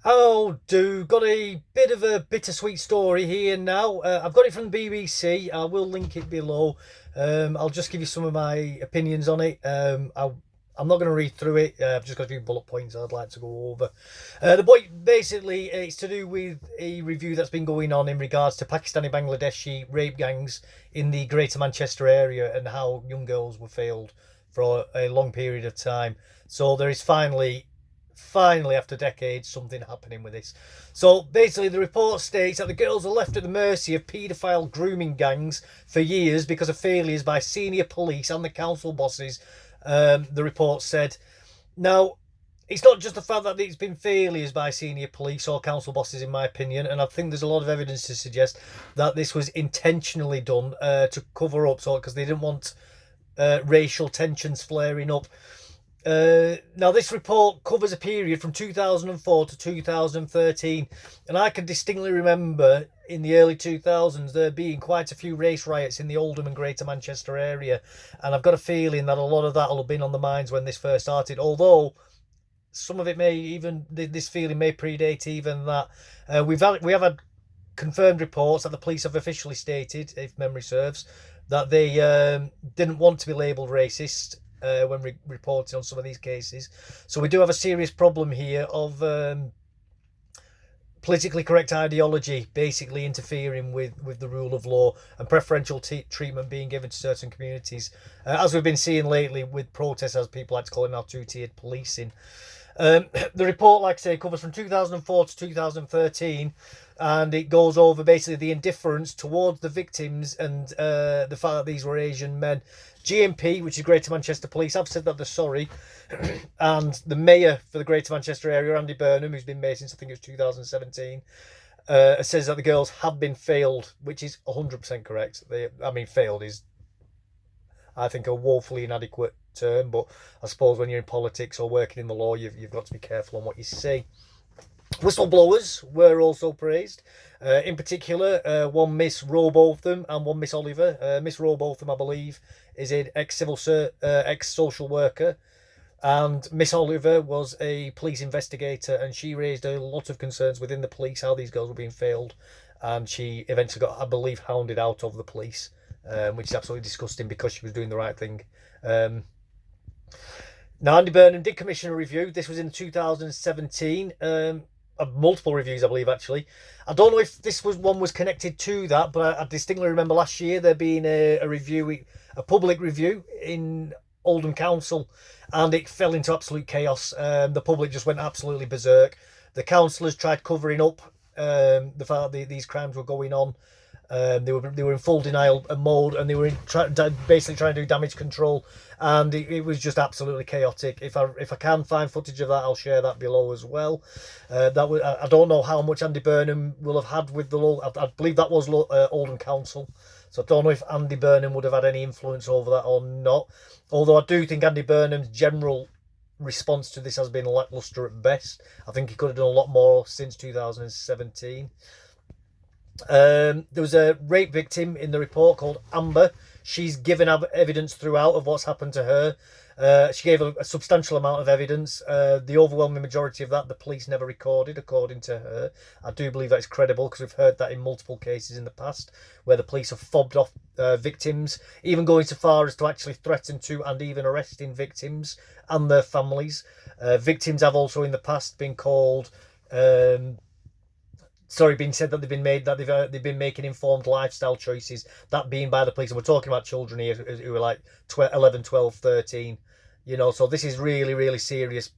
Oh, got a bit of a bittersweet story here now. I've got it from the BBC. I will link it below. I'll just give you some of my opinions on it. I'm not going to read through it. I've just got a few bullet points I'd like to go over. The point basically it's to do with a review that's been going on in regards to Pakistani Bangladeshi rape gangs in the Greater Manchester area and how young girls were failed for a long period of time. So there is finally after decades something happening with this. So basically the report states that the girls are left at the mercy of paedophile grooming gangs for years because of failures by senior police and the council bosses. The report said. Now, it's not just the fact that it's been failures by senior police or council bosses, in my opinion, and I think there's a lot of evidence to suggest that this was intentionally done to cover up, so because they didn't want racial tensions flaring up. Now, this report covers a period from 2004 to 2013, and I can distinctly remember in the early 2000s there being quite a few race riots in the Oldham and Greater Manchester area, and I've got a feeling that a lot of that will have been on the minds when this first started, although some of it may even, this feeling may predate even that. We have had confirmed reports that the police have officially stated, if memory serves, that they didn't want to be labelled racist when reporting on some of these cases. So we do have a serious problem here of politically correct ideology basically interfering with the rule of law and preferential treatment being given to certain communities, as we've been seeing lately with protests, as people like to call it now, two-tiered policing. The report, like I say, covers from 2004 to 2013, and it goes over basically the indifference towards the victims and the fact that these were Asian men. GMP, which is Greater Manchester Police, have said that they're sorry, and the mayor for the Greater Manchester area, Andy Burnham, who's been mayor since I think it was 2017, says that the girls have been failed, which is 100% correct. Failed is, I think, a woefully inadequate term, but I suppose when you're in politics or working in the law, you've got to be careful on what you say. Whistleblowers were also praised. In particular, one Miss Rowbotham and one Miss Oliver. Miss Rowbotham, I believe, is an ex-social worker, and Miss Oliver was a police investigator, and she raised a lot of concerns within the police how these girls were being failed, and she eventually got, I believe, hounded out of the police, which is absolutely disgusting because she was doing the right thing. Now, Andy Burnham did commission a review. This was in 2017. Multiple reviews, I believe, actually. I don't know if this was connected to that, but I distinctly remember last year there being a review, a public review in Oldham Council, and it fell into absolute chaos. The public just went absolutely berserk. The councillors tried covering up the fact that these crimes were going on. They were in full denial mode, and they were basically trying to do damage control, and it was just absolutely chaotic. If I can find footage of that, I'll share that below as well. I don't know how much Andy Burnham will have had with the I believe that was Oldham Council, so I don't know if Andy Burnham would have had any influence over that or not. Although I do think Andy Burnham's general response to this has been lackluster at best. I think he could have done a lot more since 2017. There was a rape victim in the report called Amber. She's given evidence throughout of what's happened to her. She gave a substantial amount of evidence. The overwhelming majority of that the police never recorded, according to her. I do believe that is credible because we've heard that in multiple cases in the past where the police have fobbed off victims, even going so far as to actually threaten to and even arresting victims and their families. Victims have also in the past been called... been said that they've been making informed lifestyle choices, that being by the police, and we're talking about children here who are like 11, 12, 13, so this is really, really serious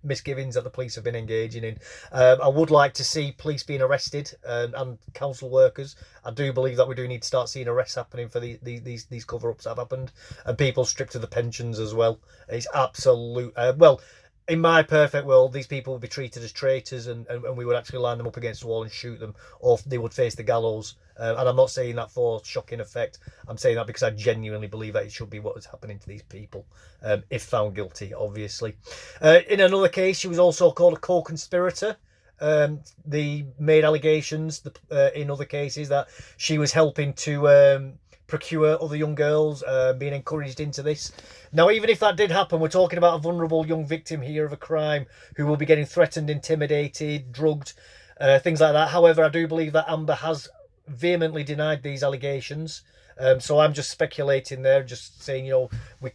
misgivings that the police have been engaging in. I would like to see police being arrested and council workers. I do believe that we do need to start seeing arrests happening for these cover-ups that have happened, and people stripped of the pensions as well. It's absolute... in my perfect world, these people would be treated as traitors, and we would actually line them up against the wall and shoot them, or they would face the gallows. And I'm not saying that for shocking effect. I'm saying that because I genuinely believe that it should be what is happening to these people, if found guilty, obviously. In another case, she was also called a co-conspirator. They made allegations in other cases that she was helping to procure other young girls, being encouraged into this. Now, even if that did happen, we're talking about a vulnerable young victim here of a crime who will be getting threatened, intimidated, drugged, things like that. However, I do believe that Amber has vehemently denied these allegations. So I'm just speculating there, just saying,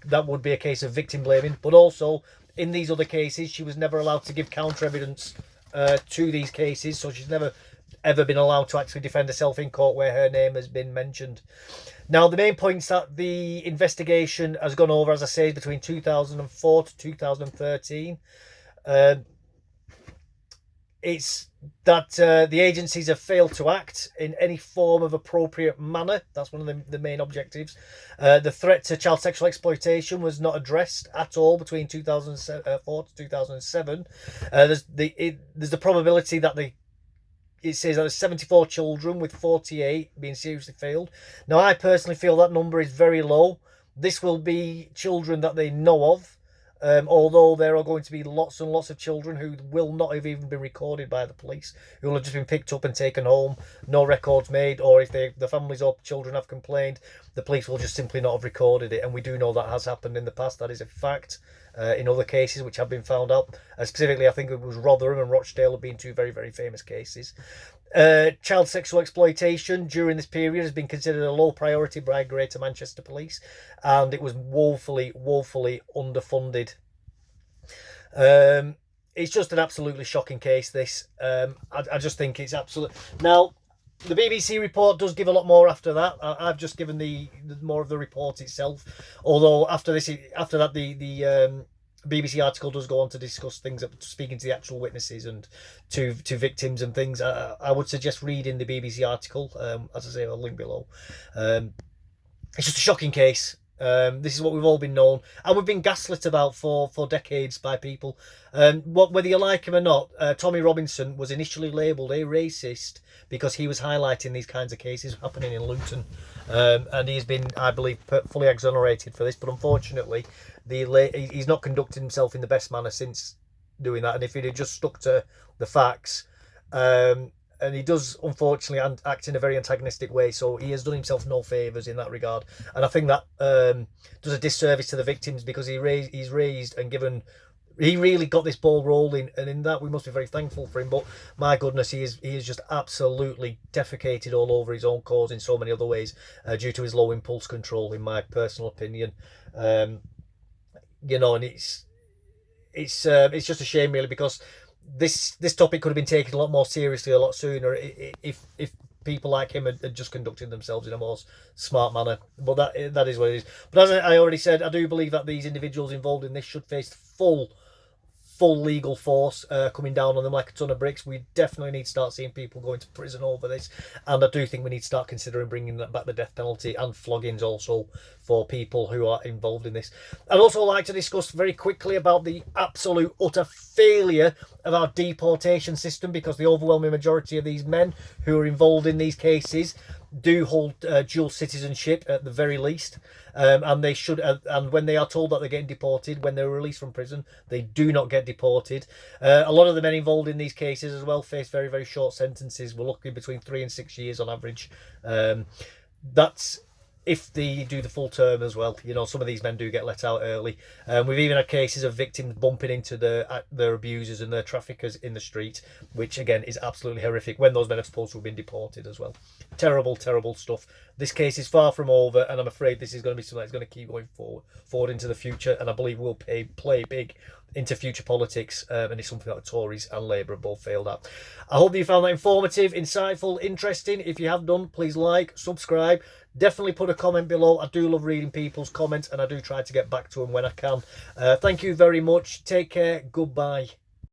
that would be a case of victim blaming. But also, in these other cases, she was never allowed to give counter evidence to these cases. So she's never ever been allowed to actually defend herself in court where her name has been mentioned. Now, the main points that the investigation has gone over, as I say, is between 2004 to 2013. It's that the agencies have failed to act in any form of appropriate manner. That's one of the main objectives. The threat to child sexual exploitation was not addressed at all between 2004 to 2007. There's the probability that it says that there's 74 children with 48 being seriously failed. Now, I personally feel that number is very low. This will be children that they know of, although there are going to be lots and lots of children who will not have even been recorded by the police, who will have just been picked up and taken home, no records made, or if the families or children have complained, the police will just simply not have recorded it. And we do know that has happened in the past. That is a fact. In other cases which have been found out, specifically I think it was Rotherham and Rochdale have been two very, very famous cases. Child sexual exploitation during this period has been considered a low priority by Greater Manchester Police, and it was woefully underfunded. It's just an absolutely shocking case, this. I just think it's absolute. Now, the BBC report does give a lot more after that. I've just given the more of the report itself. Although after that, the BBC article does go on to discuss things, speaking to the actual witnesses and to victims and things. I would suggest reading the BBC article. As I say, I'll link below. It's just a shocking case. This is what we've all been known, and we've been gaslit about for decades by people. Whether you like him or not, Tommy Robinson was initially labelled a racist because he was highlighting these kinds of cases happening in Luton, and he's been, I believe, fully exonerated for this. But unfortunately, he's not conducted himself in the best manner since doing that. And if he'd have just stuck to the facts, and he does, unfortunately, act in a very antagonistic way. So he has done himself no favours in that regard. And I think that does a disservice to the victims, because he's raised and given. He really got this ball rolling, and in that we must be very thankful for him. But my goodness, he is just absolutely defecated all over his own cause in so many other ways, due to his low impulse control, in my personal opinion. And it's just a shame, really, because this topic could have been taken a lot more seriously a lot sooner if people like him had just conducted themselves in a more smart manner. But that is what it is. But as I already said, I do believe that these individuals involved in this should face full legal force coming down on them like a ton of bricks. We definitely need to start seeing people going to prison over this, and I do think we need to start considering bringing back the death penalty and floggings also for people who are involved in this. I'd also like to discuss very quickly about the absolute utter failure of our deportation system, because the overwhelming majority of these men who are involved in these cases do hold dual citizenship at the very least, and they should. And when they are told that they're getting deported, when they're released from prison, they do not get deported. A lot of the men involved in these cases as well face very, very short sentences. We're looking between 3 and 6 years on average. That's if they do the full term as well. Some of these men do get let out early. We've even had cases of victims bumping into their abusers and their traffickers in the street, which again is absolutely horrific, when those men are supposed to have been deported as well. Terrible, terrible stuff. This case is far from over, and I'm afraid this is going to be something that's going to keep going forward into the future, and I believe will play big into future politics, and it's something that the Tories and Labour have both failed at. I hope that you found that informative, insightful, interesting. If you have done, please like, subscribe. Definitely put a comment below. I do love reading people's comments, and I do try to get back to them when I can. Thank you very much. Take care. Goodbye.